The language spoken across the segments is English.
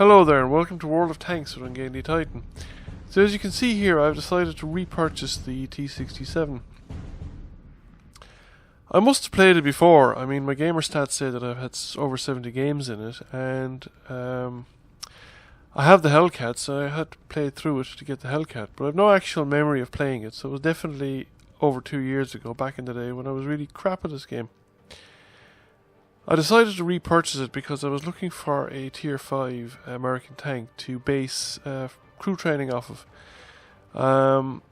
Hello there and welcome to World of Tanks with Ungainly Titan. So as you can see here, I've decided to repurchase the T67. I must have played it before. I mean, my gamer stats say that I've had over 70 games in it, and I have the Hellcat, so I had to play through it to get the Hellcat, but I've no actual memory of playing it, so it was definitely over 2 years ago, back in the day when I was really crap at this game. I decided to repurchase it because I was looking for a Tier 5 American tank to base crew training off of.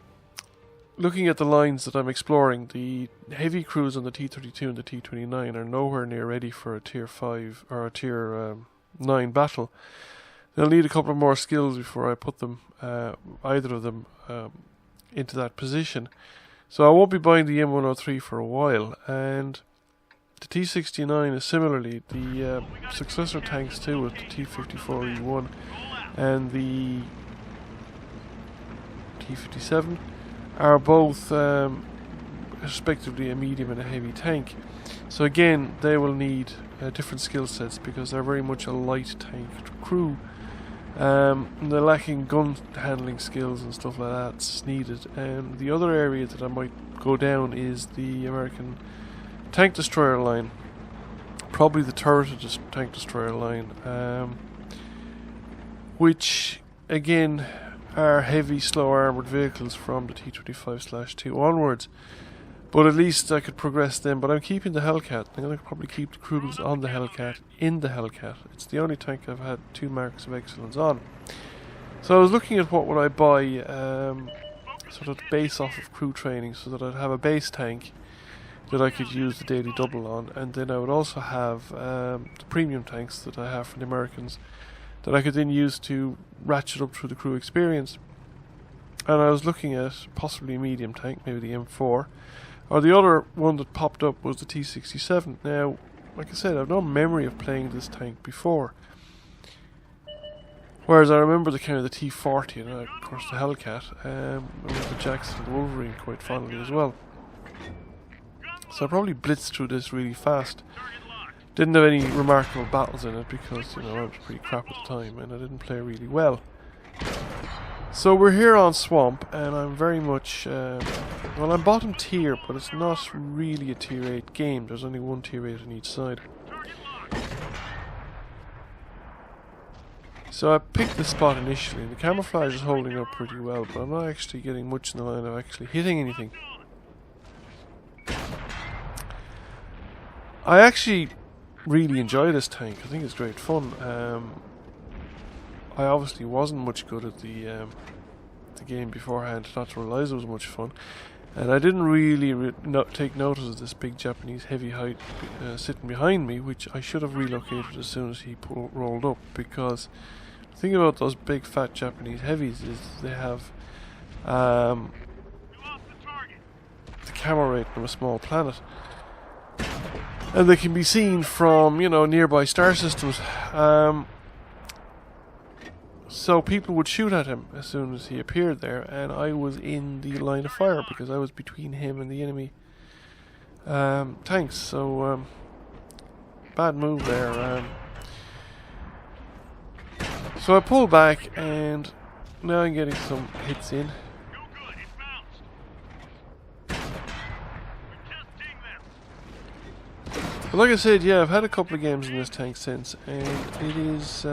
Looking at the lines that I'm exploring, the heavy crews on the T32 and the T29 are nowhere near ready for a Tier 5 or a Tier 9 battle. They'll need a couple of more skills before I put them, either of them, into that position. So I won't be buying the M103 for a while, and the T69 is similarly the successor tanks to it, the T54E1 and the T57, are both respectively a medium and a heavy tank. So again, they will need different skill sets because they're very much a light tank crew. They're lacking gun handling skills and stuff like that's needed. The other area that I might go down is the American tank destroyer line, probably the turreted tank destroyer line, which again are heavy, slow armoured vehicles from the T25/2 onwards. But at least I could progress them. But I'm keeping the Hellcat. I'm going to probably keep the crews on the Hellcat, in the Hellcat. It's the only tank I've had 2 marks of excellence on. So I was looking at what would I buy sort of base off of crew training, so that I'd have a base tank that I could use the daily double on, and then I would also have the premium tanks that I have from the Americans that I could then use to ratchet up through the crew experience. And I was looking at possibly a medium tank, maybe the M4, or the other one that popped up was the T67. Now, like I said, I have no memory of playing this tank before, whereas I remember the kind of the T40 and of course the Hellcat, and the Jackson and the Wolverine quite fondly as well. So I probably blitzed through this really fast. Didn't have any remarkable battles in it because, you know, I was pretty crap at the time and I didn't play really well. So we're here on Swamp, and I'm very much, well, I'm bottom tier, but it's not really a Tier 8 game. There's only one Tier 8 on each side. So I picked this spot initially, and the camouflage is holding up pretty well, but I'm not actually getting much in the line of actually hitting anything. I actually really enjoy this tank. I think it's great fun. I obviously wasn't much good at the game beforehand, not to realise it was much fun, and I didn't really take notice of this big Japanese heavy height sitting behind me, which I should have relocated as soon as he rolled up, because the thing about those big fat Japanese heavies is they have the camo rate from a small planet, and they can be seen from, you know, nearby star systems. So people would shoot at him as soon as he appeared there, and I was in the line of fire because I was between him and the enemy tanks. So bad move there. So I pull back, and now I'm getting some hits in. But like I said, yeah, I've had a couple of games in this tank since, and it is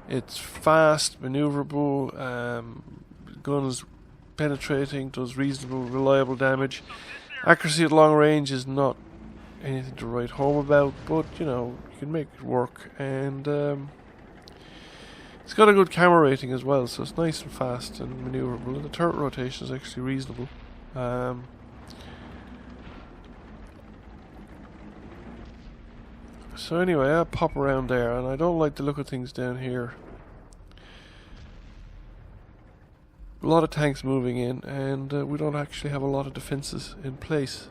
it's fast, maneuverable, gun is penetrating, does reasonable, reliable damage. Accuracy at long range is not anything to write home about, but you know, you can make it work, and it's got a good camera rating as well, so it's nice and fast and maneuverable, and the turret rotation is actually reasonable. So anyway, I'll pop around there, and I don't like the look of things down here. A lot of tanks moving in, and we don't actually have a lot of defences in place.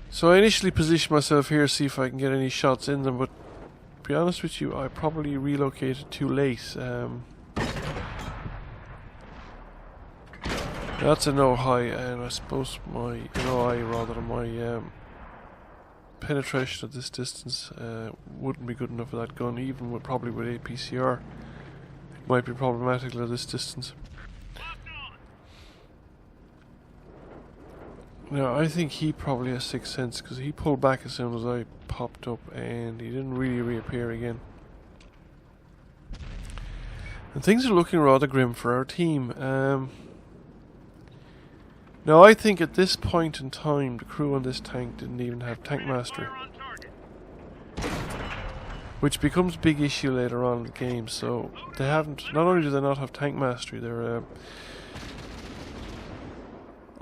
So I initially positioned myself here to see if I can get any shots in them, but to be honest with you, I probably relocated too late. That's a no high, and I suppose my no high rather than my penetration at this distance wouldn't be good enough for that gun, even with probably with APCR. It might be problematical at this distance. Now, I think he probably has Sixth Sense, because he pulled back as soon as I popped up, and he didn't really reappear again. And things are looking rather grim for our team. Now, I think at this point in time, the crew on this tank didn't even have tank mastery, which becomes a big issue later on in the game. So they haven't. Not only do they not have tank mastery, they're.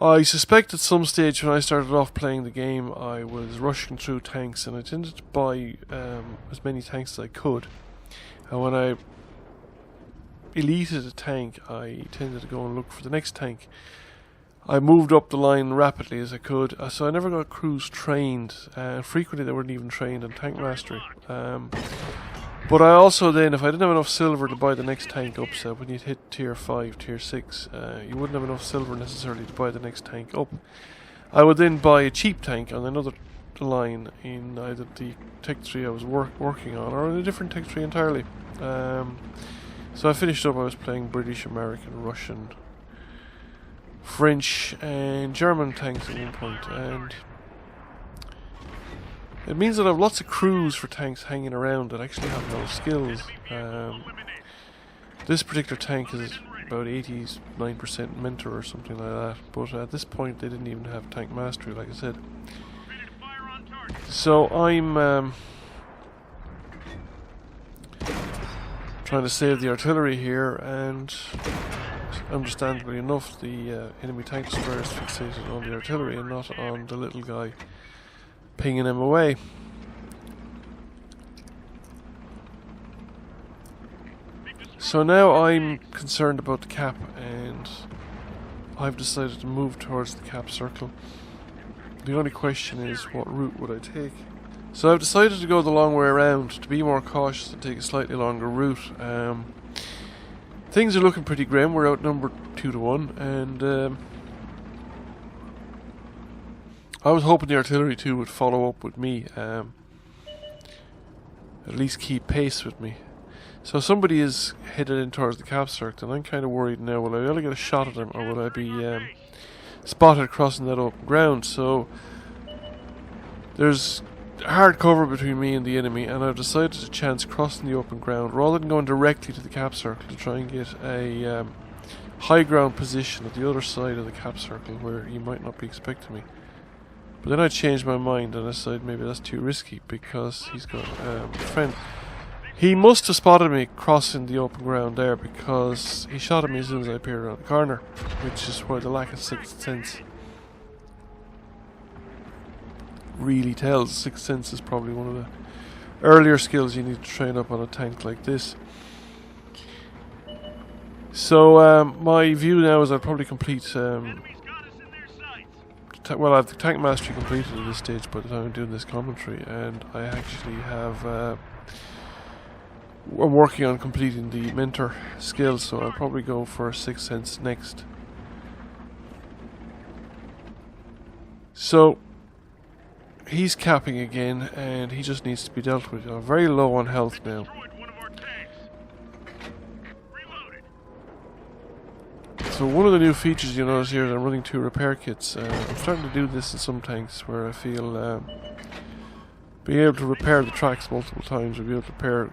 I suspect at some stage when I started off playing the game, I was rushing through tanks, and I tended to buy as many tanks as I could. And when I elited a tank, I tended to go and look for the next tank. I moved up the line rapidly as I could, so I never got crews trained. Frequently they weren't even trained in tank mastery. But I also then, if I didn't have enough silver to buy the next tank up, so when you'd hit tier 5, tier 6, you wouldn't have enough silver necessarily to buy the next tank up. I would then buy a cheap tank on another line in either the tech tree I was working on, or in a different tech tree entirely. So I finished up, I was playing British, American, Russian, French and German tanks at one point, and it means that I have lots of crews for tanks hanging around that actually have no skills. This particular tank is about 89% mentor or something like that, but at this point they didn't even have tank mastery, like I said. So I'm trying to save the artillery here, and understandably enough the enemy tank destroyer is fixated on the artillery and not on the little guy pinging him away. So now I'm concerned about the cap, and I've decided to move towards the cap circle. The only question is, what route would I take? So I've decided to go the long way around, to be more cautious and take a slightly longer route. Things are looking pretty grim. We're outnumbered 2-1, and I was hoping the artillery too would follow up with me, at least keep pace with me. So somebody is headed in towards the cap circle, and I'm kind of worried now. Will I be able to get a shot at him, or will I be spotted crossing that open ground? So there's hard cover between me and the enemy, and I've decided to chance crossing the open ground rather than going directly to the cap circle to try and get a high ground position at the other side of the cap circle where he might not be expecting me. But then I changed my mind and I decided maybe that's too risky, because he's got a friend. He must have spotted me crossing the open ground there, because he shot at me as soon as I appeared around the corner, which is where the lack of Sixth Sense really tells. Sixth Sense is probably one of the earlier skills you need to train up on a tank like this. So my view now is I'll probably complete well, I have the tank mastery completed at this stage by the time I'm doing this commentary, and I actually have I'm working on completing the mentor skill, so I'll probably go for Sixth Sense next. So he's capping again, and he just needs to be dealt with. I'm very low on health now. So one of the new features you'll notice here is I'm running 2 repair kits. I'm starting to do this in some tanks where I feel being able to repair the tracks multiple times, or be able to repair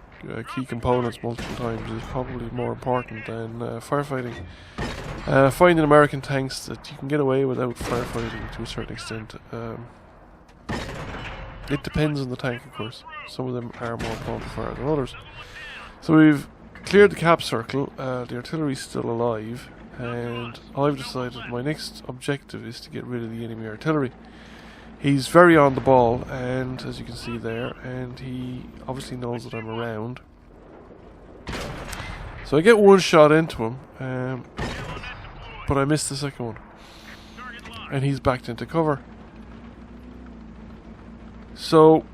key components multiple times, is probably more important than firefighting. Finding American tanks that you can get away without firefighting to a certain extent. It depends on the tank, of course. Some of them are more prone to fire than others. So we've cleared the cap circle, the artillery's still alive, and I've decided my next objective is to get rid of the enemy artillery. He's very on the ball, and as you can see there, and he obviously knows that I'm around. So I get one shot into him, but I missed the second one, and he's backed into cover. So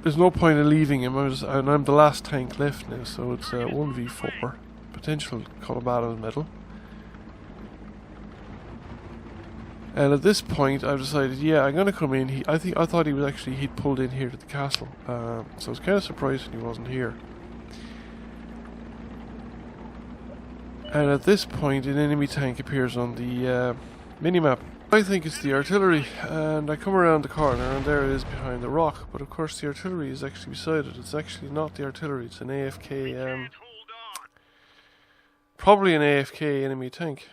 there's no point in leaving him, and I'm the last tank left now, so it's 1v4, potential Colorado medal. And at this point, I've decided, yeah, I'm gonna come in. I thought he'd pulled in here to the castle. So I was kind of surprised when he wasn't here. And at this point, an enemy tank appears on the minimap. I think it's the artillery, and I come around the corner, and there it is behind the rock. But of course, the artillery is actually beside it. It's actually not the artillery; it's an AFK, probably an AFK enemy tank.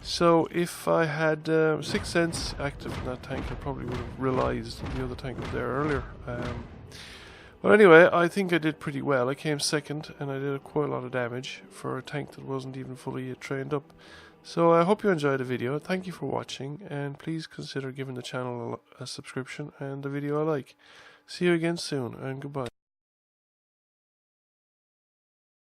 So if I had 6th Sense active in that tank, I probably would have realised the other tank was there earlier. But anyway, I think I did pretty well. I came second, and I did quite a lot of damage for a tank that wasn't even fully trained up. So I hope you enjoyed the video. Thank you for watching, and please consider giving the channel a subscription and the video a like. See you again soon, and goodbye.